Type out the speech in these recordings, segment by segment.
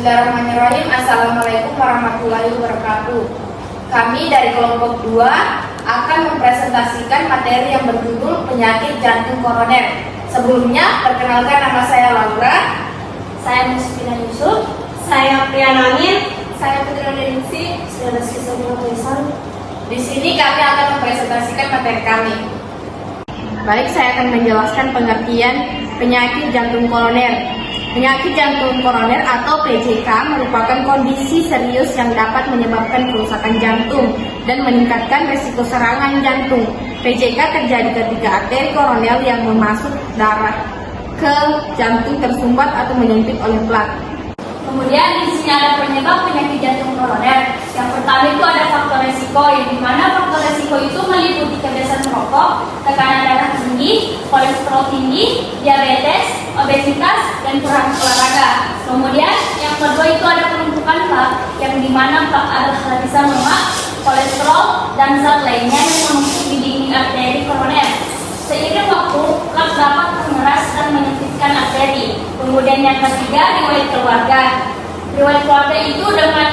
Bismillahirrahmanirrahim. Assalamualaikum warahmatullahi wabarakatuh. Kami dari kelompok 2 akan mempresentasikan materi yang berjudul penyakit jantung koroner. Sebelumnya, perkenalkan nama saya Laura. Saya Musfina Yusuf. Saya Priyana Amin. Saya Putri Ningsi. Saya Rizky Tulisan. Di sini kami akan mempresentasikan materi kami. Baik, saya akan menjelaskan pengertian penyakit jantung koroner. Penyakit jantung koroner atau PJK merupakan kondisi serius yang dapat menyebabkan kerusakan jantung dan meningkatkan risiko serangan jantung. PJK terjadi ketika arteri koroner yang memasuk darah ke jantung tersumbat atau menyempit oleh plak. Kemudian di sini ada penyebab penyakit jantung koroner. Yang pertama itu ada faktor resiko, yang dimana faktor resiko itu meliputi kebiasaan merokok, tekanan darah tinggi, kolesterol tinggi, diabetes, obesitas, dan kurang olahraga. Kemudian yang kedua itu ada penumpukan plak, yang dimana plak adalah lapisan lemak, kolesterol, dan zat lainnya yang menumpuk di dinding arteri koroner. Seiring waktu, plak dapat mengeras dan menyempitkan arteri. Kemudian yang ketiga, riwayat keluarga. Riwayat keluarga itu dengan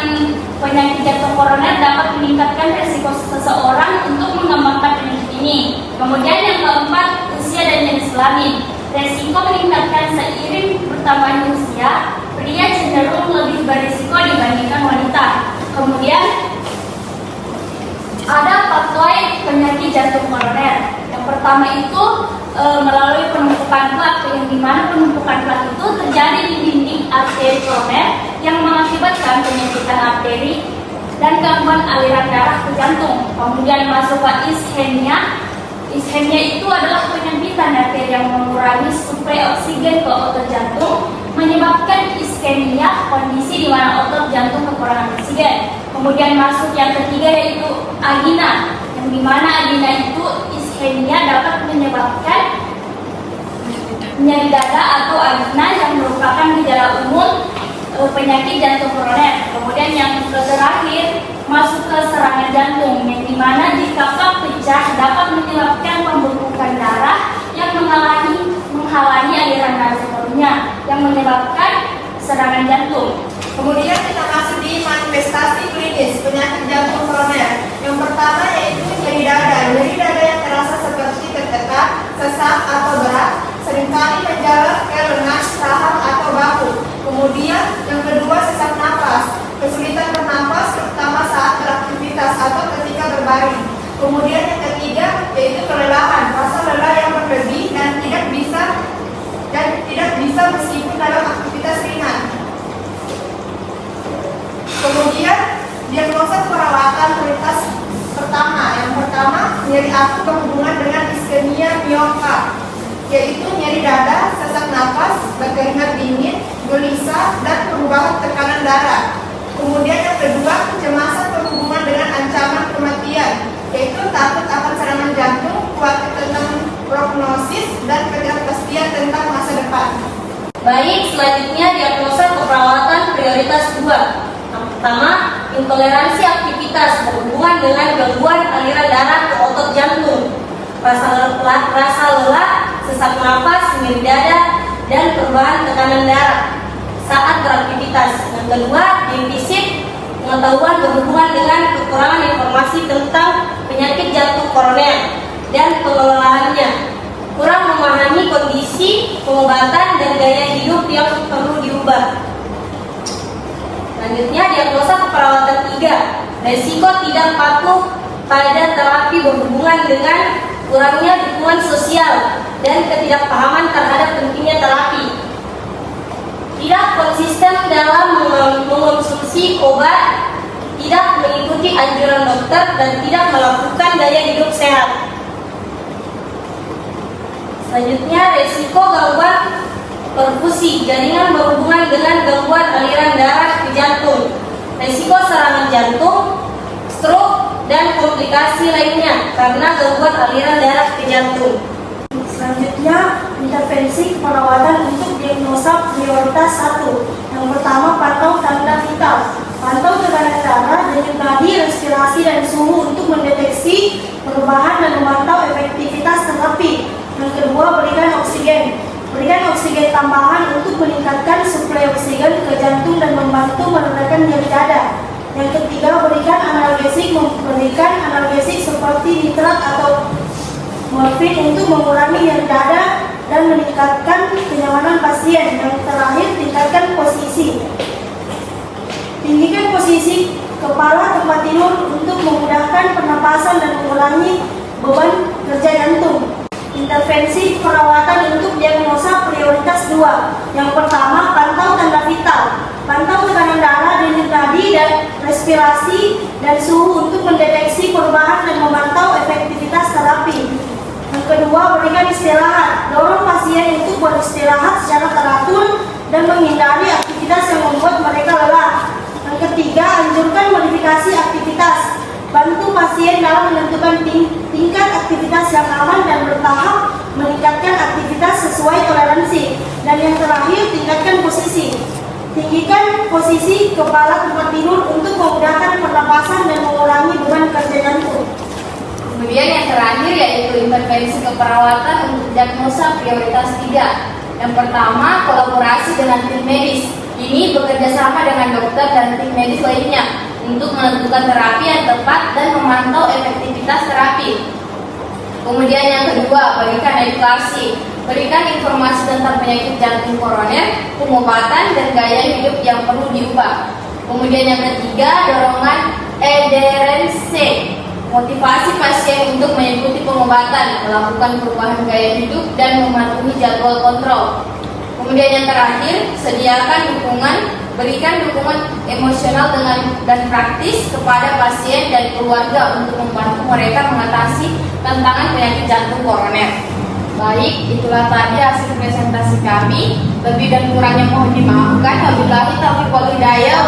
penyakit jantung koroner dapat meningkatkan risiko seseorang untuk mengembangkan penyakit ini. Kemudian yang keempat, usia dan jenis kelamin. Risiko meningkatkan seiring bertambahnya usia, pria cenderung lebih berisiko dibandingkan wanita. Kemudian ada faktor penyakit jantung koroner. Yang pertama itu melalui penumpukan plak, yang dimana penumpukan plak itu terjadi di dinding arteri koroner yang mengakibatkan penyempitan arteri dan gangguan aliran darah ke jantung. Kemudian masuk ke iskemia. Iskemia itu adalah penyempitan arteri yang mengurangi suplai oksigen ke otot jantung, menyebabkan iskemia, kondisi di mana otot jantung kekurangan oksigen. Kemudian masuk yang ketiga yaitu angina, yang dimana angina itu iskemia dapat menyebabkan nyeri dada atau angina yang merupakan gejala umum penyakit jantung koroner. Kemudian yang terakhir masuk ke serangan jantung, yang dimana jika plak pecah dapat menyebabkan pembekukan darah yang menghalangi aliran darah sepenuhnya, yang menyebabkan serangan jantung. Kemudian kita masuk di manifestasi klinis penyakit jantung koroner. Yang pertama yaitu nyeri dada. Nyeri dada yang terasa seperti tertekan, sesak atau berat, seringkali menjalar ke lengan, rahang atau bahu. Kemudian yang kedua sesak napas, kesulitan bernapas terutama saat beraktivitas atau ketika berbaring. Kemudian yang ketiga yaitu kelelahan, rasa lelah yang berlebih dan tidak bisa meskipun dalam aktivitas ringan. Kemudian diagnosa perawatan prioritas pertama. Yang pertama nyeri akut berhubungan dengan iskemia miokard, yaitu nyeri dada, sesak napas, berkeringat dingin, gelisah, dan perubahan tekanan darah. Kemudian yang kedua, kecemasan berhubungan dengan ancaman kematian, yaitu takut akan serangan jantung, khawatir tentang prognosis, dan ketidakpastian tentang masa depan. Baik, selanjutnya diagnosa keperawatan prioritas 2. Yang pertama, intoleransi aktivitas berhubungan dengan gangguan aliran darah ke otot jantung, rasa lelah, sesak napas, nyeri dada, dan perubahan tekanan darah saat beraktivitas. Yang kedua, defisit pengetahuan berhubungan dengan kekurangan informasi tentang penyakit jantung koroner dan pengelolaannya, kurang memahami kondisi, pengobatan, dan gaya hidup yang perlu diubah. Selanjutnya, diagnosa keperawatan 3. Resiko tidak patuh pada terapi berhubungan dengan kurangnya dukungan sosial dan ketidakpahaman terhadap pentingnya terapi. Tidak konsisten dalam mengonsumsi obat, tidak mengikuti anjuran dokter, dan tidak melakukan gaya hidup sehat. Selanjutnya, resiko gangguan perfusi jaringan berhubungan dengan gangguan aliran darah ke jantung, resiko serangan jantung, stroke, dan komplikasi lainnya karena gangguan aliran darah ke jantung. Selanjutnya, intervensi perawatan untuk diagnosa prioritas 1. Yang pertama, pantau tanda vital. Pantau tekanan darah, denyut nadi, respirasi, dan suhu untuk mendeteksi perubahan dan memantau efektivitas terapi. Yang kedua, berikan oksigen. Berikan oksigen tambahan untuk meningkatkan suplai oksigen ke jantung dan membantu meredakan nyeri dada. Yang ketiga, berikan analgesik seperti nitrat atau morfin untuk mengurangi nyeri dada dan meningkatkan kenyamanan pasien. Yang terakhir, tingkatkan posisi. Tinggikan posisi kepala tempat tidur untuk memudahkan pernapasan dan mengurangi beban kerja jantung. Intervensi perawatan untuk diagnosa prioritas 2. Yang pertama, pantau tanda vital. Pantau tekanan darah, denyut nadi, dan respirasi dan suhu untuk mendeteksi perubahan dan memantau efektivitas terapi. Yang kedua, berikan istirahat. Dorong pasien untuk beristirahat secara teratur dan menghindari aktivitas yang membuat mereka lelah. Yang ketiga, anjurkan modifikasi aktivitas. Bantu pasien dalam menentukan tingkat aktivitas yang aman dan bertahap, meningkatkan aktivitas sesuai toleransi. Dan yang terakhir, tingkatkan posisi. Tinggikan posisi kepala tempat tidur untuk memudahkan pernapasan dan mengurangi beban kerja jantung. Kemudian yang terakhir yaitu intervensi keperawatan untuk diagnosa prioritas 3. Yang pertama, kolaborasi dengan tim medis. Ini bekerja sama dengan dokter dan tim medis lainnya untuk menentukan terapi yang tepat dan memantau efektivitas terapi. Kemudian yang kedua, berikan edukasi. Berikan informasi tentang penyakit jantung koroner, pengobatan, dan gaya hidup yang perlu diubah. Kemudian yang ketiga, dorongan adherensi. Motivasi pasien untuk mengikuti pengobatan, melakukan perubahan gaya hidup, dan mematuhi jadwal kontrol. Kemudian yang terakhir, sediakan dukungan. Berikan dukungan emosional dan praktis kepada pasien dan keluarga untuk membantu mereka mengatasi tantangan penyakit jantung koroner. Baik, itulah tadi hasil presentasi kami. Lebih dan kurangnya mohon dimaafkan. Wabillahi taufiq wal hidayah.